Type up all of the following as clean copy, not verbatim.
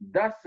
10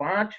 5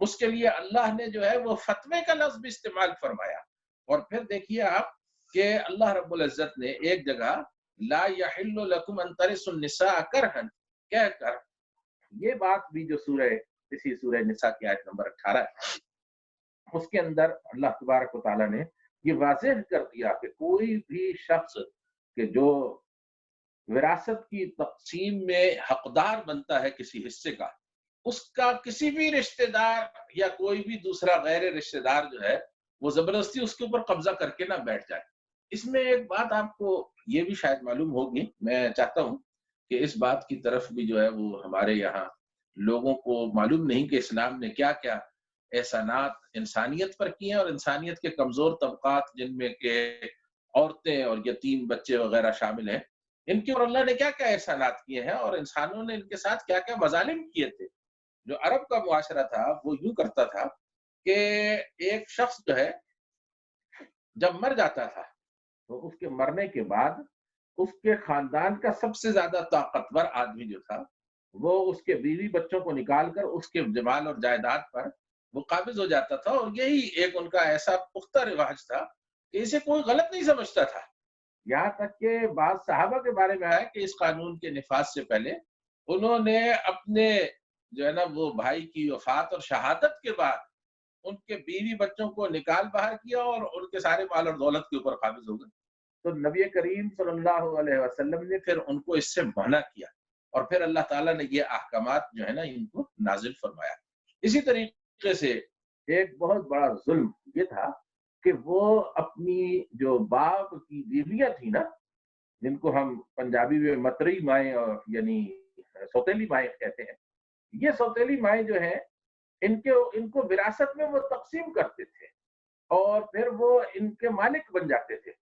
اس کے لیے اللہ نے جو ہے وہ فتوے کا لفظ بھی استعمال فرمایا. اور پھر دیکھیے آپ کہ اللہ رب العزت نے ایک جگہ لا یحل لکم ان ترثوا النساء کرہا کہہ کر یہ بات بھی جو اسی سورہ نساء کی آیت نمبر 18 ہے، اس کے اندر اللہ تبارک و تعالیٰ نے یہ واضح کر دیا کہ کوئی بھی شخص کہ جو وراثت کی تقسیم میں حقدار بنتا ہے کسی حصے کا، اس کا کسی بھی رشتہ دار یا کوئی بھی دوسرا غیر رشتہ دار جو ہے وہ زبردستی اس کے اوپر قبضہ کر کے نہ بیٹھ جائے. اس میں ایک بات آپ کو یہ بھی شاید معلوم ہوگی، میں چاہتا ہوں کہ اس بات کی طرف بھی جو ہے وہ ہمارے یہاں لوگوں کو معلوم نہیں کہ اسلام نے کیا کیا احسانات انسانیت پر کیے ہیں، اور انسانیت کے کمزور طبقات جن میں کہ عورتیں اور یتیم بچے وغیرہ شامل ہیں، ان کے اور اللہ نے کیا کیا احسانات کیے ہیں، اور انسانوں نے ان کے ساتھ کیا کیا مظالم کیے تھے. جو عرب کا معاشرہ تھا وہ یوں کرتا تھا کہ ایک شخص جو ہے جب مر جاتا تھا تو اس کے مرنے کے بعد اس کے خاندان کا سب سے زیادہ طاقتور آدمی جو تھا وہ اس کے بیوی بچوں کو نکال کر اس کے جمال اور جائیداد پر وہ قابض ہو جاتا تھا. اور یہی ایک ان کا ایسا پختہ رواج تھا کہ اسے کوئی غلط نہیں سمجھتا تھا. یہاں تک کہ بعض صحابہ کے بارے میں آیا کہ اس قانون کے نفاذ سے پہلے انہوں نے اپنے جو ہے نا وہ بھائی کی وفات اور شہادت کے بعد ان کے بیوی بچوں کو نکال باہر کیا اور ان کے سارے مال اور دولت کے اوپر قابض ہو گئے. تو نبی کریم صلی اللہ علیہ وسلم نے پھر ان کو اس سے منع کیا، اور پھر اللہ تعالیٰ نے یہ احکامات جو ہے نا ان کو نازل فرمایا. اسی طریقے سے ایک بہت بڑا ظلم یہ تھا کہ وہ اپنی جو باپ کی بیویاں تھیں نا، جن کو ہم پنجابی میں متری مائیں اور یعنی سوتیلی مائیں کہتے ہیں، یہ سوتیلی مائیں جو ہیں ان کو وراثت میں وہ تقسیم کرتے تھے اور پھر وہ ان کے مالک بن جاتے تھے.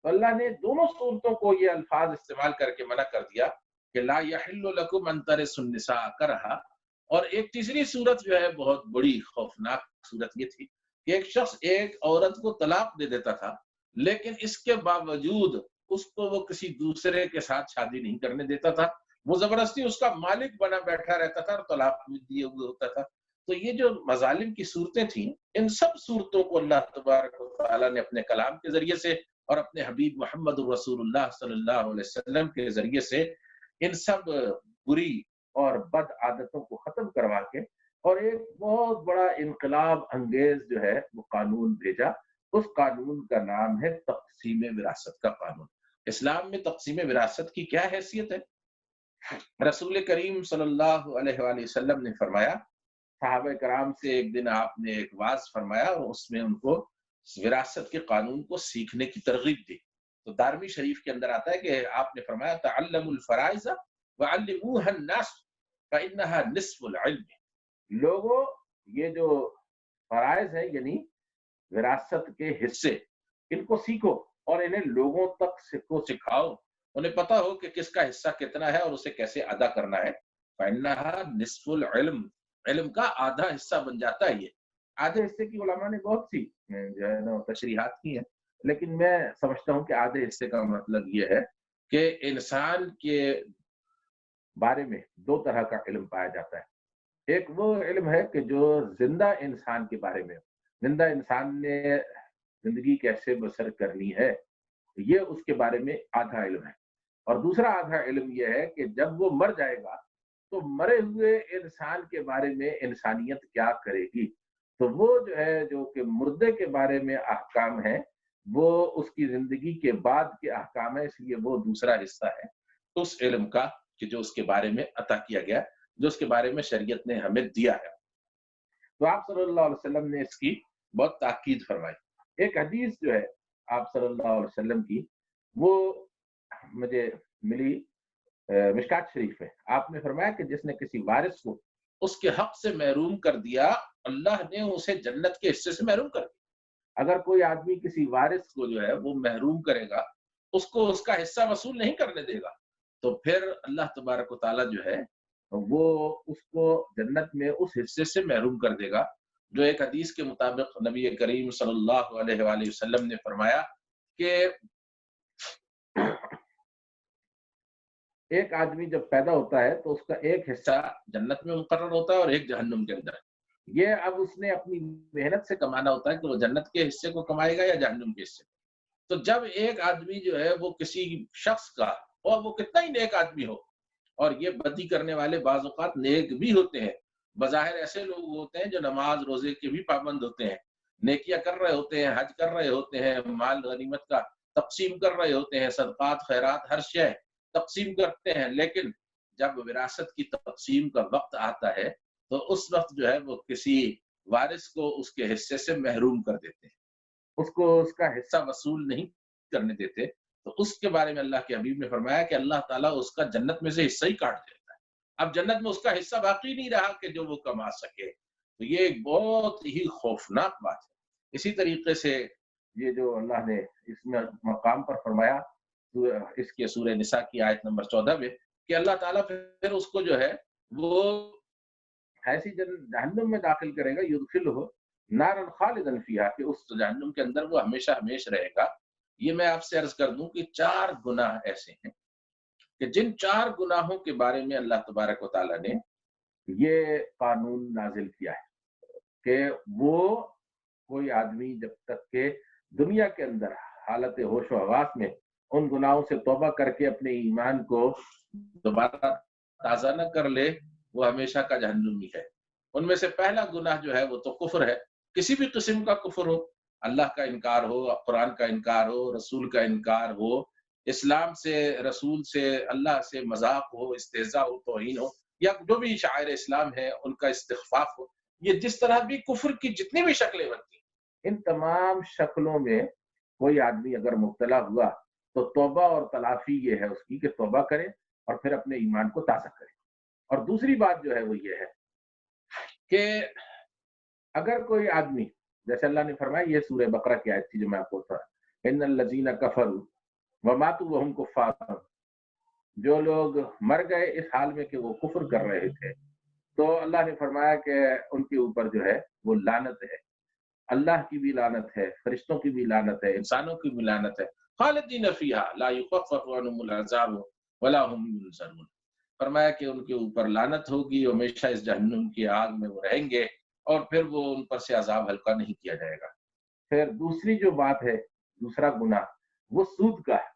تو اللہ نے دونوں صورتوں کو یہ الفاظ استعمال کر کے منع کر دیا کہ لا یحل لکم ان ترثوا النساء کرہا. اور ایک تیسری صورت جو ہے بہت بڑی خوفناک صورت یہ تھی کہ ایک شخص ایک عورت کو طلاق دے دیتا تھا، لیکن اس کے باوجود اس کو وہ کسی دوسرے کے ساتھ شادی نہیں کرنے دیتا تھا، وہ زبردستی اس کا مالک بنا بیٹھا رہتا تھا اور طلاق بھی دیے ہوئے ہوتا تھا. تو یہ جو مظالم کی صورتیں تھیں، ان سب صورتوں کو اللہ تبارک و تعالیٰ نے اپنے کلام کے ذریعے سے اور اپنے حبیب محمد رسول اللہ صلی اللہ علیہ وسلم کے ذریعے سے ان سب بری اور بد عادتوں کو ختم کروا کے اور ایک بہت بڑا انقلاب انگیز جو ہے وہ قانون بھیجا. اس قانون کا نام ہے تقسیم وراثت کا قانون. اسلام میں تقسیم وراثت کی کیا حیثیت ہے؟ رسول کریم صلی اللہ علیہ وآلہ وسلم نے فرمایا، صحابہ کرام سے ایک دن آپ نے ایک واعظ فرمایا اور اس میں ان کو وراثت کے قانون کو سیکھنے کی ترغیب دی. تو دارمی شریف کے اندر آتا ہے کہ آپ نے فرمایا تعلموا الفرائض وعلموها الناس فإنها نصف العلم. لوگوں یہ جو فرائض ہیں یعنی وراثت کے حصے ان کو سیکھو اور انہیں لوگوں تک سکھاؤ، انہیں پتا ہو کہ کس کا حصہ کتنا ہے اور اسے کیسے ادا کرنا ہے. فإنها نصف العلم، علم کا آدھا حصہ بن جاتا ہے. یہ آدھے حصے کی علماء نے بہت سی جو ہے نا تشریحات کی ہیں، لیکن میں سمجھتا ہوں کہ آدھے حصے کا مطلب یہ ہے کہ انسان کے بارے میں دو طرح کا علم پایا جاتا ہے. ایک وہ علم ہے کہ جو زندہ انسان کے بارے میں، زندہ انسان نے زندگی کیسے بسر کرنی ہے، یہ اس کے بارے میں آدھا علم ہے. اور دوسرا آدھا علم یہ ہے کہ جب وہ مر جائے گا تو مرے ہوئے انسان کے بارے میں انسانیت کیا کرے گی. تو وہ جو ہے جو کہ مردے کے بارے میں احکام ہیں وہ اس کی زندگی کے بعد کے احکام ہے، اس لیے وہ دوسرا حصہ ہے اس علم کا کہ جو اس کے بارے میں عطا کیا گیا، جو اس کے بارے میں شریعت نے ہمیں دیا ہے. تو آپ صلی اللہ علیہ وسلم نے اس کی بہت تاکید فرمائی. ایک حدیث جو ہے آپ صلی اللہ علیہ وسلم کی وہ مجھے ملی مشکات شریف میں. آپ نے فرمایا کہ جس نے کسی وارث کو اس کے حق سے محروم کر دیا اللہ نے اسے جنت کے حصے سے محروم کر دیا. اگر کوئی آدمی کسی وارث کو جو ہے وہ محروم کرے گا، اس کو اس کا حصہ وصول نہیں کرنے دے گا، تو پھر اللہ تبارک و تعالیٰ جو ہے وہ اس کو جنت میں اس حصے سے محروم کر دے گا جو ایک حدیث کے مطابق نبی کریم صلی اللہ علیہ وآلہ وسلم نے فرمایا کہ ایک آدمی جب پیدا ہوتا ہے تو اس کا ایک حصہ جنت میں مقرر ہوتا ہے اور ایک جہنم کے اندر. یہ اب اس نے اپنی محنت سے کمانا ہوتا ہے کہ وہ جنت کے حصے کو کمائے گا یا جہنم کے حصے کو۔ تو جب ایک آدمی جو ہے وہ کسی شخص کا، اور وہ کتنا ہی نیک آدمی ہو، اور یہ بدی کرنے والے بعض اوقات نیک بھی ہوتے ہیں، بظاہر ایسے لوگ ہوتے ہیں جو نماز روزے کے بھی پابند ہوتے ہیں، نیکیاں کر رہے ہوتے ہیں، حج کر رہے ہوتے ہیں، مال غنیمت کا تقسیم کر رہے ہوتے ہیں، صدقات خیرات ہر شے تقسیم کرتے ہیں، لیکن جب وراثت کی تقسیم کا وقت آتا ہے تو اس وقت جو ہے وہ کسی وارث کو اس کے حصے سے محروم کر دیتے ہیں، اس کو اس کا حصہ وصول نہیں کرنے دیتے۔ تو اس کے بارے میں اللہ کے حبیب نے فرمایا کہ اللہ تعالیٰ اس کا جنت میں سے حصہ ہی کاٹ دیتا ہے، اب جنت میں اس کا حصہ باقی نہیں رہا کہ جو وہ کما سکے۔ تو یہ ایک بہت ہی خوفناک بات ہے۔ اسی طریقے سے یہ جو اللہ نے اس میں مقام پر فرمایا اس کے سورہ نساء کی آیت نمبر 14 میں، کہ اللہ تعالیٰ پھر اس کو جو ہے وہ ایسی جہنم میں داخل کرے گا، یدخلہ نارا خالدا فیہا، کہ اس جہنم کے اندر وہ ہمیشہ ہمیش رہے گا۔ یہ میں آپ سے عرض کر دوں کہ 4 گناہ ایسے ہیں کہ جن 4 گناہوں کے بارے میں اللہ تبارک و تعالیٰ نے یہ قانون نازل کیا ہے کہ وہ کوئی آدمی جب تک کہ دنیا کے اندر حالت ہوش و حواس میں ان گناہوں سے توبہ کر کے اپنے ایمان کو دوبارہ تازہ نہ کر لے، وہ ہمیشہ کا جہنمی ہے۔ ان میں سے پہلا گناہ جو ہے وہ تو کفر ہے، کسی بھی قسم کا کفر ہو، اللہ کا انکار ہو، قرآن کا انکار ہو، رسول کا انکار ہو، اسلام سے، رسول سے، اللہ سے مذاق ہو، استہزاء ہو، توہین ہو، یا جو بھی شعائر اسلام ہے ان کا استخفاف ہو، یہ جس طرح بھی کفر کی جتنی بھی شکلیں بنتی ہیں، ان تمام شکلوں میں کوئی آدمی اگر مبتلا ہوا تو توبہ اور تلافی یہ ہے اس کی کہ توبہ کرے اور پھر اپنے ایمان کو تازہ کرے۔ اور دوسری بات جو ہے وہ یہ ہے کہ اگر کوئی آدمی، جیسے اللہ نے فرمایا، یہ سورہ بقرہ کی آیت تھی جو میں آپ کو بتا، ان الذین کفروا وماتوا وهم کفار، جو لوگ مر گئے اس حال میں کہ وہ کفر کر رہے تھے، تو اللہ نے فرمایا کہ ان کے اوپر جو ہے وہ لعنت ہے، اللہ کی بھی لعنت ہے، فرشتوں کی بھی لعنت ہے، انسانوں کی بھی لعنت ہے، خالدین فیہا لا یخفف عنہم العذاب ولا هم ینظرون۔ فرمایا کہ ان کے اوپر لعنت ہوگی، ہمیشہ اس جہنم کی آگ میں وہ رہیں گے اور پھر وہ ان پر سے عذاب ہلکا نہیں کیا جائے گا۔ پھر دوسری جو بات ہے، دوسرا گناہ، وہ سود کا ہے۔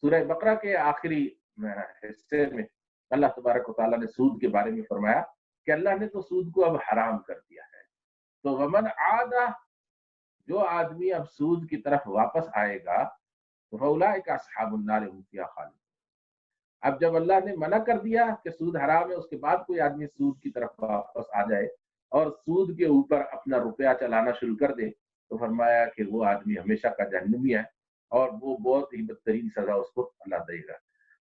سورہ بقرہ کے آخری حصے میں اللہ تبارک و تعالیٰ نے سود کے بارے میں فرمایا کہ اللہ نے تو سود کو اب حرام کر دیا ہے، تو ومن عادہ، جو آدمی اب سود کی طرف واپس آئے گا تو فاولئک اصحاب النار هم فیہا خالدون۔ اب جب اللہ نے منع کر دیا کہ سود حرام ہے، اس کے بعد کوئی آدمی سود کی طرف واپس آ جائے اور سود کے اوپر اپنا روپیہ چلانا شروع کر دے، تو فرمایا کہ وہ آدمی ہمیشہ کا جہنمی ہے اور وہ بہت ہی بدترین سزا اس کو اللہ دے گا۔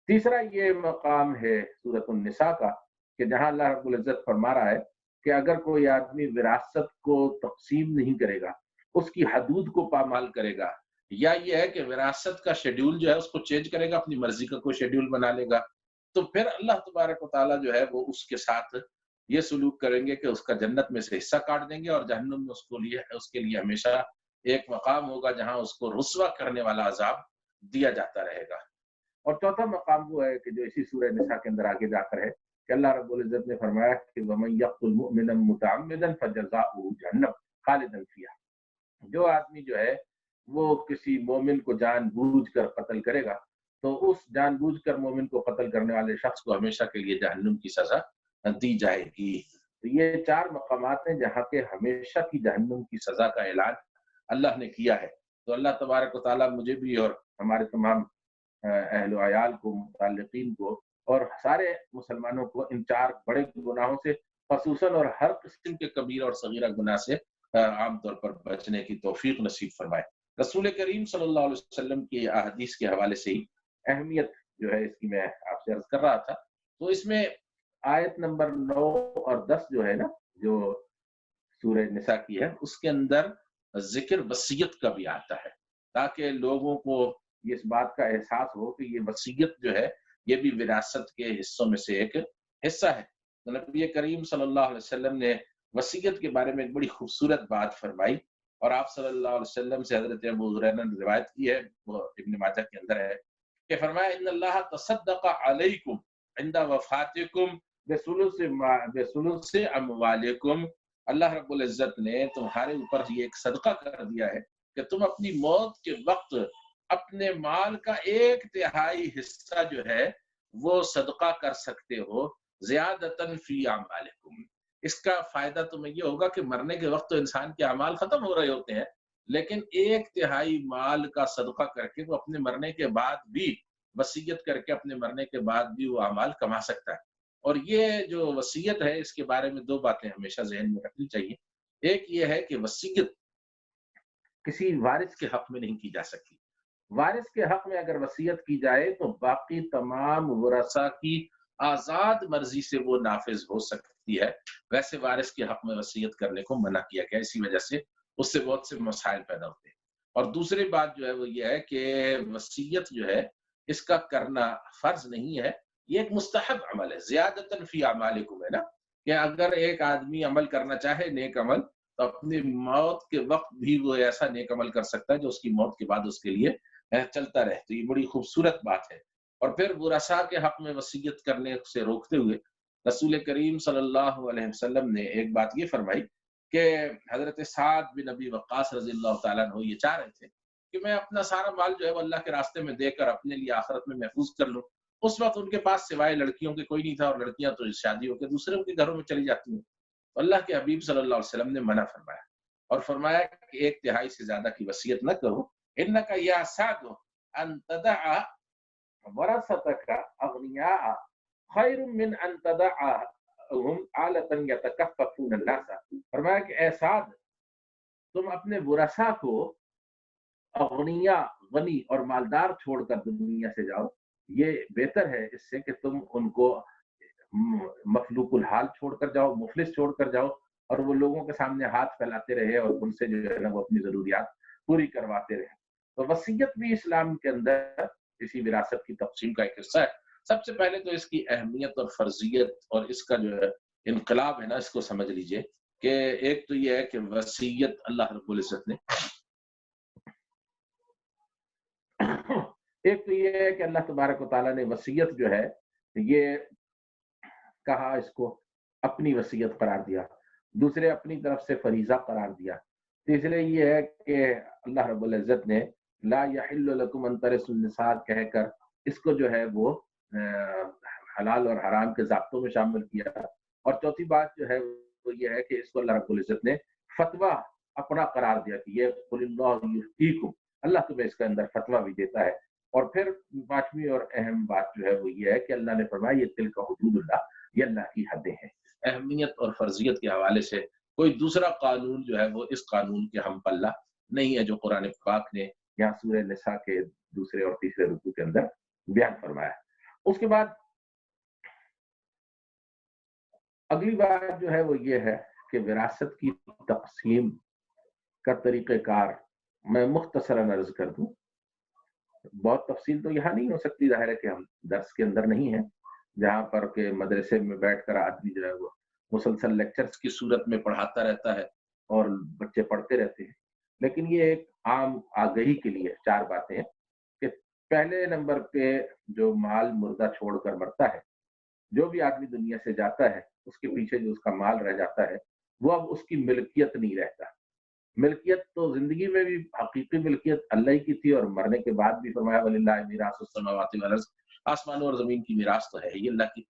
تیسرا یہ مقام ہے سورۃ النساء کا کہ جہاں اللہ رب العزت فرما رہا ہے کہ اگر کوئی آدمی وراثت کو تقسیم نہیں کرے گا، اس کی حدود کو پامال کرے گا، یا یہ ہے کہ وراثت کا شیڈیول جو ہے اس کو چینج کرے گا، اپنی مرضی کا کوئی شیڈیول بنا لے گا، تو پھر اللہ تبارک و تعالیٰ جو ہے وہ اس کے ساتھ یہ سلوک کریں گے کہ اس کا جنت میں سے حصہ کاٹ دیں گے اور جہنم میں اس کے لیے ہمیشہ ایک مقام ہوگا جہاں اس کو رسوا کرنے والا عذاب دیا جاتا رہے گا۔ اور چوتھا مقام وہ ہے کہ جو اسی سورہ نساء کے اندر آگے جا کر ہے کہ اللہ رب العزت نے فرمایا کہ وَمَن يَقْتُلْ مُؤْمِنًا مُتَعَمِّدًا فَجَزَاؤُهُ جَهَنَّمُ خَالِدًا فِيهَا، جو آدمی جو ہے وہ کسی مومن کو جان بوجھ کر قتل کرے گا تو اس جان بوجھ کر مومن کو قتل کرنے والے شخص کو ہمیشہ کے لیے جہنم کی سزا دی جائے گی۔ تو یہ 4 مقامات ہیں جہاں کے ہمیشہ کی جہنم کی سزا کا اعلان اللہ نے کیا ہے۔ تو اللہ تبارک و تعالیٰ مجھے بھی اور ہمارے تمام اہل و عیال کو، متعلقین کو اور سارے مسلمانوں کو ان 4 بڑے گناہوں سے خصوصاً اور ہر قسم کے کبیرہ اور صغیرہ گناہ سے عام طور پر بچنے کی توفیق نصیب فرمائے۔ رسول کریم صلی اللہ علیہ وسلم کی احادیث کے حوالے سے ہی اہمیت جو ہے اس کی میں آپ سے عرض کر رہا تھا، تو اس میں آیت نمبر 9 اور 10 جو ہے نا، جو سورہ نساء کی ہے، اس کے اندر ذکر وصیت کا بھی آتا ہے تاکہ لوگوں کو اس بات کا احساس ہو کہ یہ وصیت جو ہے یہ بھی وراثت کے حصوں میں سے ایک حصہ ہے۔ نبی کریم صلی اللہ علیہ وسلم نے وصیت کے بارے میں ایک بڑی خوبصورت بات فرمائی، اور آپ صلی اللہ علیہ وسلم سے حضرت ابو ہریرہ نے روایت کی ہے، وہ ابن ماجہ کے اندر ہے کہ فرمایا ان اللہ تصدق علیکم عند وفاتکم بثلث اموالکم اللہ رب العزت نے تمہارے اوپر یہ ایک صدقہ کر دیا ہے کہ تم اپنی موت کے وقت اپنے مال کا 1/3 حصہ جو ہے وہ صدقہ کر سکتے ہو، زیادتاً فی اعمالکم۔ اس کا فائدہ تمہیں یہ ہوگا کہ مرنے کے وقت تو انسان کے اعمال ختم ہو رہے ہوتے ہیں، لیکن 1/3 مال کا صدقہ کر کے وہ اپنے مرنے کے بعد بھی، وصیت کر کے اپنے مرنے کے بعد بھی وہ اعمال کما سکتا ہے۔ اور یہ جو وصیت ہے، اس کے بارے میں دو باتیں ہمیشہ ذہن میں رکھنی چاہیے۔ ایک یہ ہے کہ وصیت کسی وارث کے حق میں نہیں کی جا سکتی۔ وارث کے حق میں اگر وصیت کی جائے تو باقی تمام ورثاء کی آزاد مرضی سے وہ نافذ ہو سکتی ہے، ویسے وارث کے حق میں وصیت کرنے کو منع کیا گیا، اسی وجہ سے اس سے بہت سے مسائل پیدا ہوتے ہیں۔ اور دوسری بات جو ہے وہ یہ ہے کہ وصیت جو ہے اس کا کرنا فرض نہیں ہے، یہ ایک مستحب عمل ہے، زیادتاً فی اعمالکم ہے نا، کہ اگر ایک آدمی عمل کرنا چاہے نیک عمل، تو اپنی موت کے وقت بھی وہ ایسا نیک عمل کر سکتا ہے جو اس کی موت کے بعد اس کے لیے چلتا رہے۔ تو یہ بڑی خوبصورت بات ہے۔ اور پھر ورثاء کے حق میں وصیت کرنے سے روکتے ہوئے رسول کریم صلی اللہ علیہ وسلم نے ایک بات یہ فرمائی کہ حضرت سعد بن ابی وقاص رضی اللہ تعالیٰ عنہ یہ چاہ رہے تھے کہ میں اپنا سارا مال جو ہے وہ اللہ کے راستے میں دے کر اپنے لیے آخرت میں محفوظ کر لوں۔ اس وقت ان کے پاس سوائے لڑکیوں کے کوئی نہیں تھا، اور لڑکیاں تو شادی ہو کے دوسرے کے گھروں میں چلی جاتی ہیں۔ تو اللہ کے حبیب صلی اللہ علیہ وسلم نے منع فرمایا، اور فرمایا کہ 1/3 سے زیادہ کی وصیت نہ کرو، انک یا سعد ان تدع ورثتک اغنیاء خیر من ان تدعهم عالة یتکففون الناس۔ فرمایا کہ اے سعد، تم اپنے ورثاء کو اغنیا، غنی اور مالدار چھوڑ کر دنیا سے جاؤ، یہ بہتر ہے اس سے کہ تم ان کو مفلوق الحال چھوڑ کر جاؤ، مفلس چھوڑ کر جاؤ، اور وہ لوگوں کے سامنے ہاتھ پھیلاتے رہے اور ان سے جو ہے نا وہ اپنی ضروریات پوری کرواتے رہے۔ تو وصیت بھی اسلام کے اندر اسی وراثت کی تقسیم کا ایک حصہ ہے۔ سب سے پہلے تو اس کی اہمیت اور فرضیت اور اس کا جو ہے انقلاب ہے نا، اس کو سمجھ لیجئے کہ ایک تو یہ ہے کہ وصیت اللہ رب العزت نے ایک تو یہ ہے کہ اللہ تبارک و تعالیٰ نے وصیت جو ہے یہ کہا، اس کو اپنی وصیت قرار دیا، دوسرے اپنی طرف سے فریضہ قرار دیا، تیسرے یہ ہے کہ اللہ رب العزت نے لا یحل لکم ان ترثوا النساء کہہ کر اس کو جو ہے وہ حلال اور حرام کے ضابطوں میں شامل کیا۔ اور چوتھی بات جو ہے وہ یہ ہے کہ اس کو اللہ رب العزت نے فتویٰ اپنا قرار دیا کہ یہ قل اللہ یفتیکم، اللہ تمہیں اس کے اندر فتویٰ بھی دیتا ہے۔ اور پھر پانچویں اور اہم بات جو ہے وہ یہ ہے کہ اللہ نے فرمایا یہ تلک حدود اللہ، یہ اللہ کی حدیں ہیں۔ اہمیت اور فرضیت کے حوالے سے کوئی دوسرا قانون جو ہے وہ اس قانون کے ہم پلہ نہیں ہے جو قرآن پاک نے یہاں سورہ نساء کے دوسرے اور تیسرے رکوع کے اندر بیان فرمایا۔ اس کے بعد اگلی بات جو ہے وہ یہ ہے کہ وراثت کی تقسیم کا طریقہ کار میں مختصراً عرض کر دوں، بہت تفصیل تو یہاں نہیں ہو سکتی، ظاہر ہے کہ ہم درس کے اندر نہیں ہیں جہاں پر کہ مدرسے میں بیٹھ کر آدمی جو ہے وہ مسلسل لیکچرز کی صورت میں پڑھاتا رہتا ہے اور بچے پڑھتے رہتے ہیں۔ لیکن یہ ایک عام آگہی کے لیے 4 باتیں ہیں کہ پہلے نمبر پہ جو مال مردہ چھوڑ کر مرتا ہے، جو بھی آدمی دنیا سے جاتا ہے اس کے پیچھے جو اس کا مال رہ جاتا ہے وہ اب اس کی ملکیت نہیں رہتا۔ ملکیت تو زندگی میں بھی حقیقی ملکیت اللہ ہی کی تھی، اور مرنے کے بعد بھی فرمایا وَلِلَّهِ مِيرَاثُ السَّمَاوَاتِ وَالْأَرْضِ، آسمانوں اور زمین کی میراث تو ہے ہی اللہ کی۔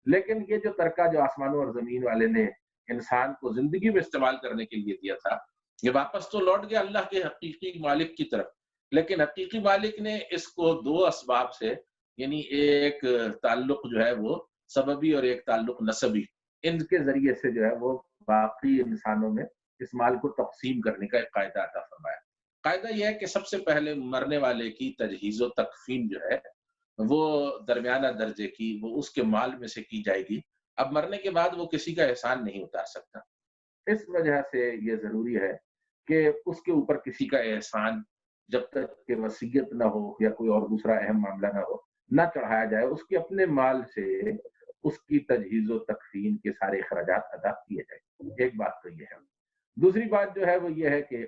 لیکن یہ جو ترکہ جو آسمانوں اور زمین والے نے انسان کو زندگی میں استعمال کرنے کے لیے دیا تھا، یہ واپس تو لوٹ گیا اللہ کے حقیقی مالک کی طرف، لیکن حقیقی مالک نے اس کو 2 اسباب سے، یعنی ایک تعلق جو ہے وہ سببی اور ایک تعلق نسبی، ان کے ذریعے سے جو ہے وہ باقی انسانوں میں اس مال کو تقسیم کرنے کا ایک قاعدہ عطا فرمایا۔ قاعدہ یہ ہے کہ سب سے پہلے مرنے والے کی تجہیز و تکفین جو ہے وہ درمیانہ درجے کی، وہ اس کے مال میں سے کی جائے گی۔ اب مرنے کے بعد وہ کسی کا احسان نہیں اتار سکتا، اس وجہ سے یہ ضروری ہے کہ اس کے اوپر کسی کا احسان جب تک کہ وصیت نہ ہو یا کوئی اور دوسرا اہم معاملہ نہ ہو نہ چڑھایا جائے، اس کے اپنے مال سے اس کی تجہیز و تکفین کے سارے اخراجات ادا کیے جائیں۔ ایک بات تو یہ ہے۔ دوسری بات جو ہے وہ یہ ہے کہ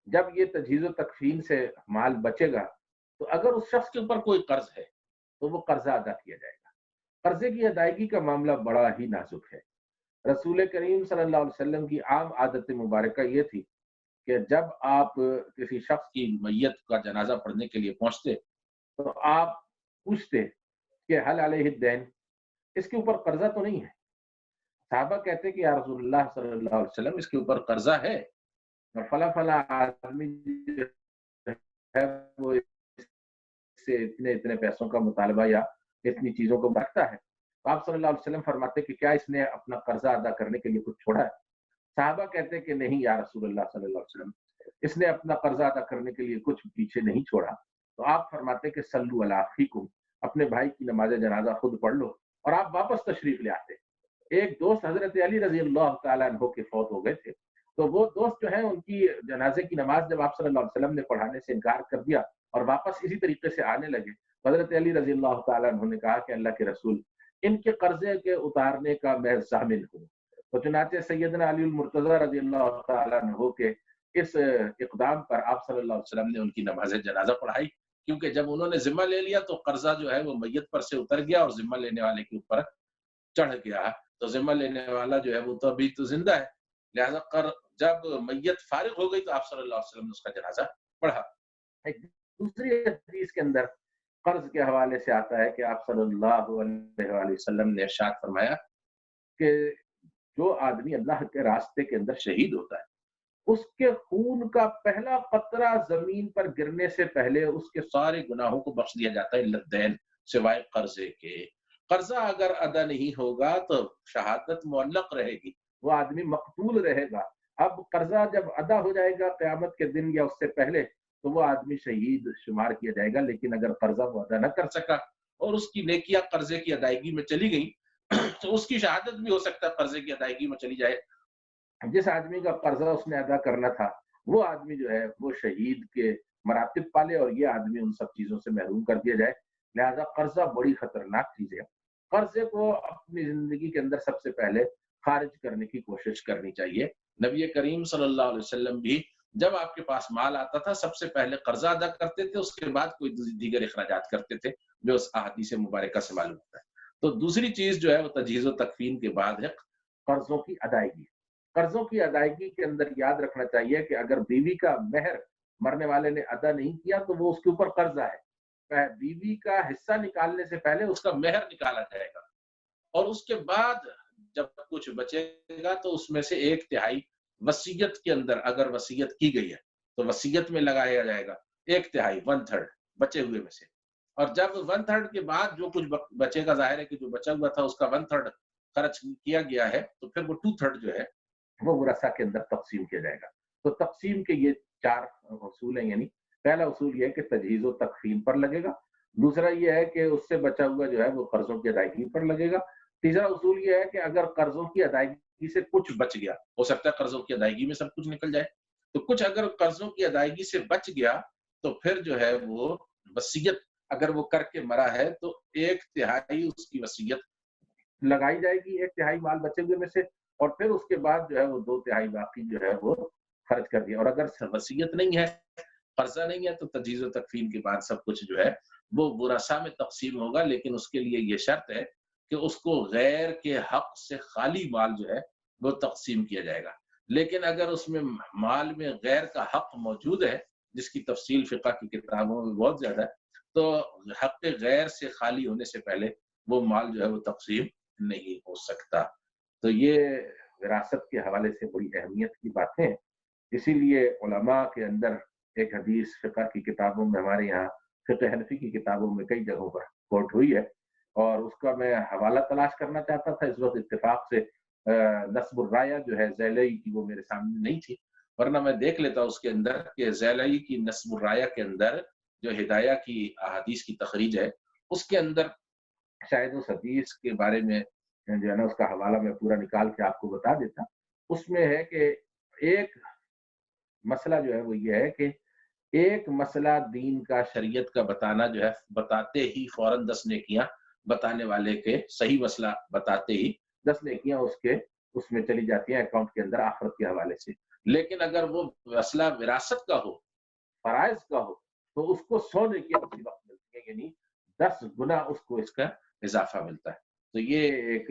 جب یہ تجہیز و تکفین سے مال بچے گا تو اگر اس شخص کے اوپر کوئی قرض ہے تو وہ قرضہ ادا کیا جائے گا۔ قرضے کی ادائیگی کا معاملہ بڑا ہی نازک ہے۔ رسول کریم صلی اللہ علیہ وسلم کی عام عادت مبارکہ یہ تھی کہ جب آپ کسی شخص کی میت کا جنازہ پڑھنے کے لیے پہنچتے تو آپ پوچھتے کہ حل علیہ الدین، اس کے اوپر قرضہ تو نہیں ہے؟ صحابہ کہتے کہ یا رسول اللہ صلی اللہ علیہ وسلم اس کے اوپر قرضہ ہے، اور فلاں فلاں آدمی جو ہے وہ اس سے اتنے اتنے پیسوں کا مطالبہ یا اتنی چیزوں کو رکھتا ہے. تو آپ صلی اللہ علیہ وسلم فرماتے کہ کیا اس نے اپنا قرضہ ادا کرنے کے لیے کچھ چھوڑا ہے؟ صحابہ کہتے کہ نہیں یا رسول اللہ صلی اللہ علیہ وسلم، اس نے اپنا قرضہ ادا کرنے کے لیے کچھ پیچھے نہیں چھوڑا. تو آپ فرماتے کہ صلو علی اخیکم، اپنے بھائی کی نماز جنازہ خود پڑھ لو، اور آپ واپس تشریف لے آتے. ایک دوست حضرت علی رضی اللہ تعالیٰ عنہ کے فوت ہو گئے تھے، تو وہ دوست جو ہیں ان کی جنازے کی نماز جب آپ صلی اللہ علیہ وسلم نے پڑھانے سے انکار کر دیا اور واپس اسی طریقے سے آنے لگے، حضرت علی رضی اللہ تعالیٰ عنہ نے کہا کہ اللہ کے رسول، ان کے قرضے کے اتارنے کا میں ضامن ہوں. تو چنانچہ سیدنا علی المرتضی رضی اللہ تعالیٰ عنہ کے اس اقدام پر آپ صلی اللہ علیہ وسلم نے ان کی نماز جنازہ پڑھائی، کیونکہ جب انہوں نے ذمہ لے لیا تو قرضہ جو ہے وہ میت پر سے اتر گیا اور ذمہ لینے والے کے اوپر چڑھ گیا. تو ذمہ لینے والا جو ہے وہ تو ابھی تو زندہ ہے، لہذا جب میت فارغ ہو گئی تو آپ صلی اللہ علیہ وسلم نے اس کا جنازہ پڑھا. ایک دوسری حدیث کے اندر قرض کے حوالے سے آتا ہے کہ آپ صلی اللہ علیہ وآلہ وسلم نے ارشاد فرمایا کہ جو آدمی اللہ کے راستے کے اندر شہید ہوتا ہے، اس کے خون کا پہلا قطرہ زمین پر گرنے سے پہلے اس کے سارے گناہوں کو بخش دیا جاتا ہے الا الدین، سوائے قرضے کے. قرضہ اگر ادا نہیں ہوگا تو شہادت معلق رہے گی، وہ آدمی مقتول رہے گا. اب قرضہ جب ادا ہو جائے گا قیامت کے دن یا اس سے پہلے تو وہ آدمی شہید شمار کیا جائے گا. لیکن اگر قرضہ وہ ادا نہ کر سکا اور اس کی نیکیاں قرضے کی ادائیگی میں چلی گئیں تو اس کی شہادت بھی ہو سکتا ہے قرضے کی ادائیگی میں چلی جائے. جس آدمی کا قرضہ اس نے ادا کرنا تھا وہ آدمی جو ہے وہ شہید کے مراتب پالے اور یہ آدمی ان سب چیزوں سے محروم کر دیا جائے. لہذا قرضہ بڑی خطرناک چیز ہے. قرضے کو اپنی زندگی کے اندر سب سے پہلے خارج کرنے کی کوشش کرنی چاہیے. نبی کریم صلی اللہ علیہ وسلم بھی جب آپ کے پاس مال آتا تھا سب سے پہلے قرضہ ادا کرتے تھے، اس کے بعد کوئی دیگر اخراجات کرتے تھے، جو اس احادیث مبارکہ سے معلوم ہوتا ہے. تو دوسری چیز جو ہے وہ تجہیز و تکفین کے بعد ہے قرضوں کی ادائیگی. قرضوں کی ادائیگی کے اندر یاد رکھنا چاہیے کہ اگر بیوی کا مہر مرنے والے نے ادا نہیں کیا تو وہ اس کے اوپر قرضہ ہے. بیوی کا حصہ نکالنے سے پہلے اس کا مہر نکالا جائے گا، اور اس کے بعد جب کچھ بچے گا تو اس میں سے 1/3 وصیت کے اندر اگر وصیت کی گئی ہے تو وصیت میں لگایا جائے گا. 1/3 1/3 بچے ہوئے میں سے. اور جب 1/3 کے بعد جو کچھ بچے گا، ظاہر ہے کہ جو بچا ہوا تھا اس کا 1/3 خرچ کیا گیا ہے تو پھر وہ 2/3 جو ہے وہ ورثہ کے اندر تقسیم کیا جائے گا. تو تقسیم کے یہ 4 اصول ہیں. یعنی پہلا اصول یہ ہے کہ تجہیز و تکفین پر لگے گا. دوسرا یہ ہے کہ اس سے بچا ہوا جو ہے وہ قرضوں کی ادائیگی پر لگے گا. تیسرا اصول یہ ہے کہ اگر قرضوں کی ادائیگی سے کچھ بچ گیا، ہو سکتا ہے قرضوں کی ادائیگی میں سب کچھ نکل جائے، تو کچھ اگر قرضوں کی ادائیگی سے بچ گیا تو پھر جو ہے وہ وصیت اگر وہ کر کے مرا ہے تو 1/3 اس کی وصیت لگائی جائے گی، 1/3 مال بچے ہوئے میں سے، اور پھر اس کے بعد جو ہے وہ 2/3 باقی جو ہے وہ خرچ کر دیا. اور اگر وصیت نہیں ہے، قرضہ نہیں ہے، تو تجہیز و تکفین کے بعد سب کچھ جو ہے وہ ورثاء میں تقسیم ہوگا. لیکن اس کے لیے یہ شرط ہے کہ اس کو غیر کے حق سے خالی مال جو ہے وہ تقسیم کیا جائے گا. لیکن اگر اس میں مال میں غیر کا حق موجود ہے، جس کی تفصیل فقہ کی کتابوں میں بہت زیادہ ہے، تو حق غیر سے خالی ہونے سے پہلے وہ مال جو ہے وہ تقسیم نہیں ہو سکتا. تو یہ وراثت کے حوالے سے بڑی اہمیت کی باتیں ہیں. اسی لیے علماء کے اندر ایک حدیث فقہ کی کتابوں میں، ہمارے یہاں فقہ حنفی کی کتابوں میں کئی جگہوں پر کوٹ ہوئی ہے، اور اس کا میں حوالہ تلاش کرنا چاہتا تھا. اس وقت اتفاق سے نصب الرایہ جو ہے زیلعی کی وہ میرے سامنے نہیں تھی، ورنہ میں دیکھ لیتا اس کے اندر کہ زیلعی کی نصب الرایہ کے اندر جو ہدایہ کی احادیث کی تخریج ہے اس کے اندر شاید اس حدیث کے بارے میں جو ہے نا اس کا حوالہ میں پورا نکال کے آپ کو بتا دیتا. اس میں ہے کہ ایک مسئلہ جو ہے وہ یہ ہے کہ ایک مسئلہ دین کا شریعت کا بتانا جو ہے بتاتے ہی فوراً 10 نیکیاں بتانے والے کے، صحیح مسئلہ بتاتے ہی 10 نیکیاں اس میں چلی جاتی ہیں اکاؤنٹ کے اندر آخرت کے حوالے سے. لیکن اگر وہ مسئلہ وراثت کا ہو، فرائض کا ہو، تو اس کو 100 نیکیاں اسی وقت ملتی ہیں. یعنی 10 گنا اس کو اس کا اضافہ ملتا ہے. تو یہ ایک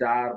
4